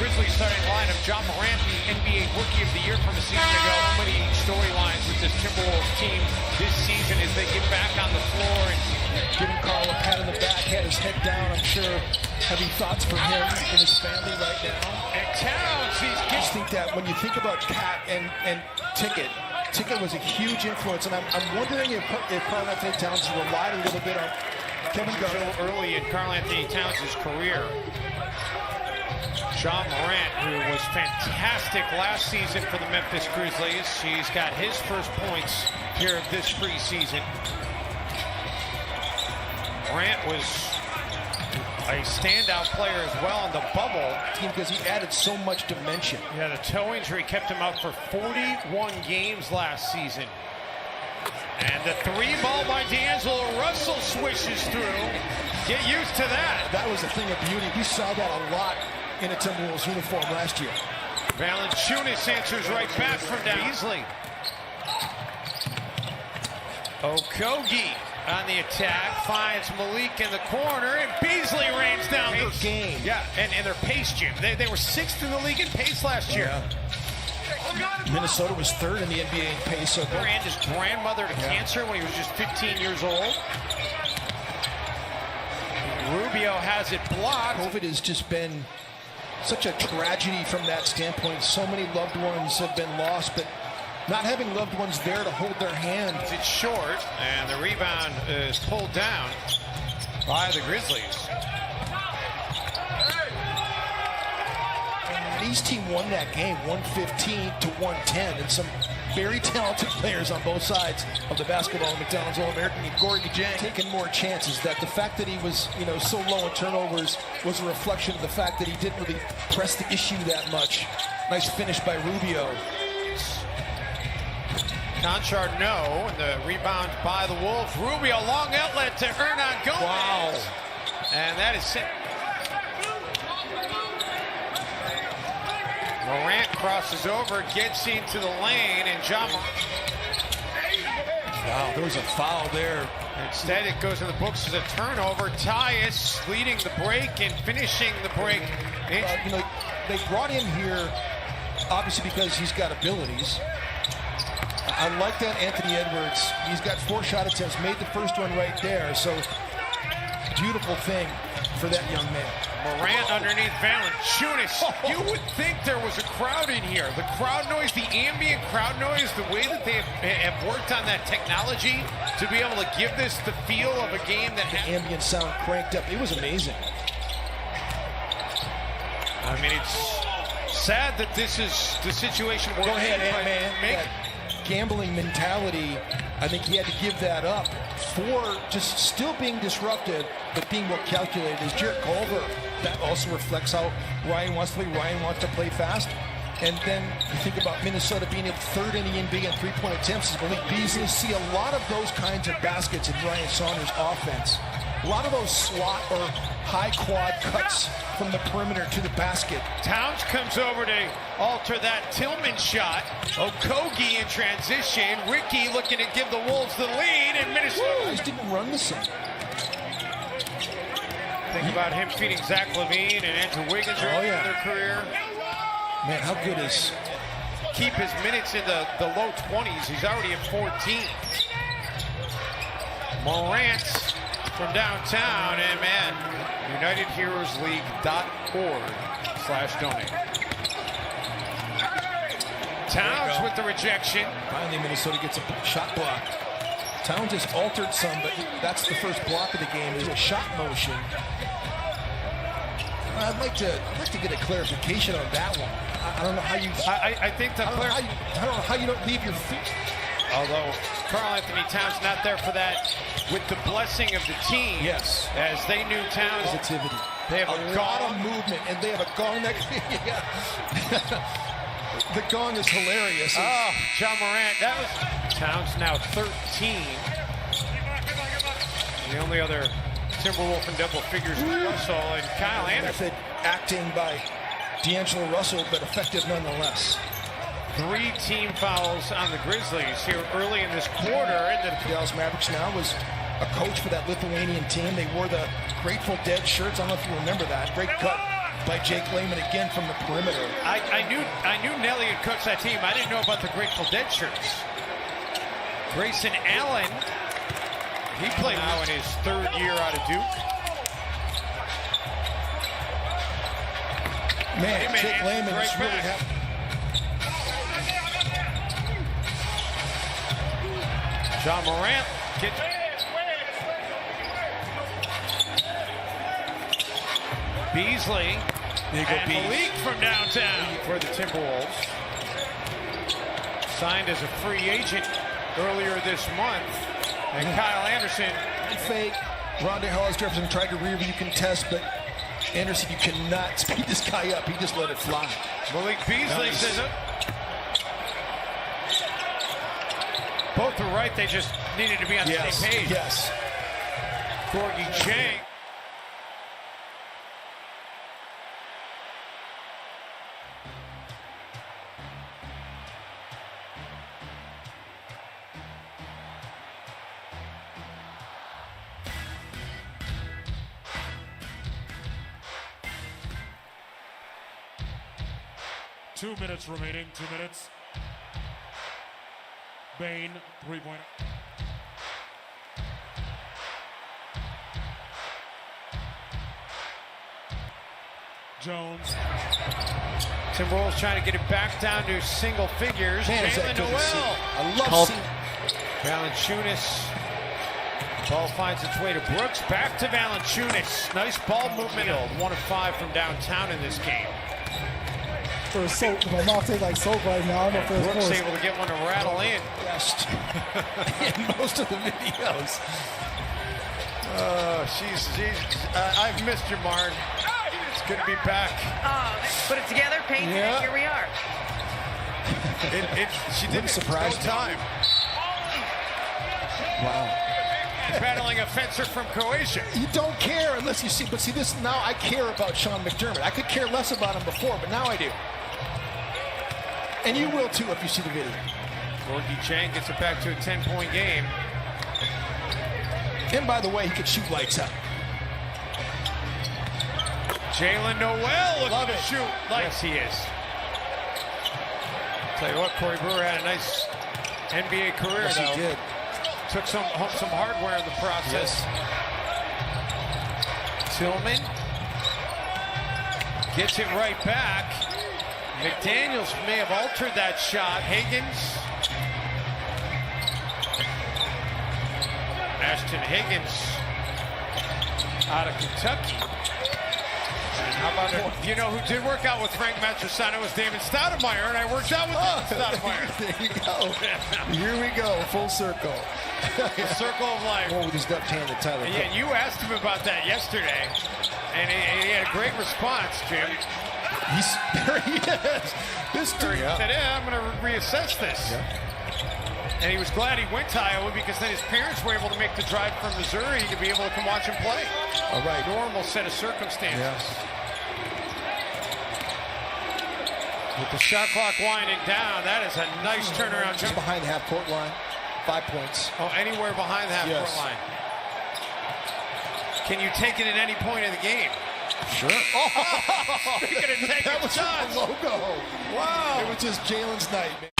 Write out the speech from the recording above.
Grizzlies starting lineup. John Morant, the NBA Rookie of the Year from a season ago. So many storylines with this Timberwolves team this season as they get back on the floor. And giving Carl a pat on the back, had his head down. I'm sure heavy thoughts for him and his family right now. And Towns, I just think that when you think about Cat and Ticket was a huge influence, and I'm wondering if Karl Anthony Towns relied a little bit on Kevin Garnett early in Karl Anthony Towns' career. John Morant, who was fantastic last season for the Memphis Grizzlies. He's got his first points here this preseason. Morant was a standout player as well in the bubble. Because he added so much dimension. Yeah, the toe injury kept him out for 41 games last season. And the three ball by D'Angelo Russell swishes through. Get used to that. That was a thing of beauty. We saw that a lot in a Timberwolves uniform last year. Valanciunas answers right back from down. Beasley. Okogie on the attack, finds Malik in the corner, and Beasley rains down the game. Yeah, and their pace, Jim. They were 6th in the league in pace last year. Yeah. Minnesota was 3rd in the NBA in pace. So and his grandmother to cancer when he was just 15 years old. Rubio has it blocked. COVID has just been such a tragedy from that standpoint. So many loved ones have been lost, but not having loved ones there to hold their hand. It's short, and the rebound is pulled down by the Grizzlies. Each team won that game 115 to 110, and some very talented players on both sides of the basketball. McDonald's All-American Gorgie Dieng taking more chances. That the fact that he was, so low in turnovers was a reflection of the fact that he didn't really press the issue that much. Nice finish by Rubio. Conchard, no, and the rebound by the Wolves. Rubio, long outlet to Hernan Gomez. Wow. And that is set. Morant crosses over, gets into the lane, and John. Wow, there was a foul there. Instead, it goes in the books as a turnover. Tyus leading the break and finishing the break. They brought him here, obviously, because he's got abilities. I like that Anthony Edwards. He's got 4 shot attempts, made the first one right there. So, beautiful thing for that young man. Morant underneath Valanciunas. You would think there was a crowd in here. The crowd noise, the ambient crowd noise, the way that they have worked on that technology to be able to give this the feel of a game that has ambient sound cranked up. It was amazing. I mean, it's sad that this is the situation we're in. Go ahead, man. Gambling mentality, I think he had to give that up for just still being disruptive, but being well calculated. As Jarrett Culver, that also reflects how Ryan wants to play. Ryan wants to play fast. And then you think about Minnesota being at 3rd in the NBA in three-point attempts. Malik Beasley, see a lot of those kinds of baskets in Ryan Saunders' offense. A lot of those slot or high quad cuts from the perimeter to the basket. Towns comes over to alter that Tillman shot. Okogie in transition. Ricky looking to give the Wolves the lead, and Minnesota just didn't run the same. Think about him feeding Zach LaVine and Andrew Wiggins early in their career. Man, how good is... Keep his minutes in the low 20s. He's already at 14. Morant from downtown, and man, UnitedHeroesLeague.org/donate. Towns with the rejection. Finally, Minnesota gets a shot block. Towns has altered some, but that's the first block of the game. There's a shot motion. I'd like to get a clarification on that one. I don't know how you. I think the I don't know how you don't leave your feet. Although Karl Anthony Towns not there for that, with the blessing of the team. Yes. As they knew Towns. Positivity. They have a lot of movement, and they have a gong that. The gong is hilarious. Oh, John Morant. That was Towns now 13. The only other Timberwolf in double figures is Russell and Kyle Anderson. Method acting by D'Angelo Russell, but effective nonetheless. 3 team fouls on the Grizzlies here early in this quarter. And the Dallas Mavericks now was a coach for that Lithuanian team. They wore the Grateful Dead shirts. I don't know if you remember that. Great cut by Jake Layman again from the perimeter. I knew Nelly had coached that team. I didn't know about the Grateful Dead shirts. Grayson Allen, he played now in his 3rd year out of Duke. Man, Layman Jake Layman right is really back. happy. John Morant gets Beasley and Malik from downtown for the Timberwolves. Signed as a free agent earlier this month. And Kyle Anderson. Fake. Rondé Hollis-Jefferson tried to rear view contest, but Anderson, you cannot speed this guy up. He just let it fly. Malik Beasley says it. Both were right. They just needed to be on the same page. Yes. Gorgie Chang. Two minutes remaining. 2 minutes. Bain, three-pointer. Jones. Timberwolves trying to get it back down to single figures. Man, is that Jalen good to see. Noel. I love seeing. Valanciunas. Ball finds its way to Brooks. Back to Valanciunas. Nice ball movement. 1 of 5 from downtown in this game. For soap, my mouth tastes like soap right now. I don't know if it's Brooks close. able to get one to rattle in. Best in most of the videos. I've missed you, Marn. It's good to be back. Put it together, paint it, and here we are. She didn't surprise me. time. Wow. Battling a fencer from Croatia. You don't care unless you see. But see, this now I care about Sean McDermott. I could care less about him before, but now I do. And you will too if you see the video. Gorgie Chang gets it back to a 10-point game. And by the way, he could shoot lights out. Jalen Noel Love looking to it. shoot. Yes, he is. Tell you what, Corey Brewer had a nice NBA career, Yes, though. he did. Took some hardware in the process. Tillman gets it right back. McDaniels may have altered that shot. Higgins. Ashton Higgins out of Kentucky. And how about it? You know who did work out with Frank Matrosano was Damon Stoudemire, and I worked out with Stoudemire. There you go. Here we go, full circle. The circle of life. Oh, with his left hand to Tyler. Yeah, you asked him about that yesterday, and he had a great response, Jim. There he is. This dude. He said, yeah, I'm going to reassess this. Yeah. And he was glad he went to Iowa because then his parents were able to make the drive from Missouri to be able to come watch him play. All right. Normal set of circumstances. Yes. With the shot clock winding down, that is a nice turnaround Just jump. behind the half-court line. 5 points. Oh, anywhere behind the half-court Yes. line. Can you take it at any point in the game? Sure. Speaking of taking That was shots. the logo. Wow. It was just Jalen's night, man.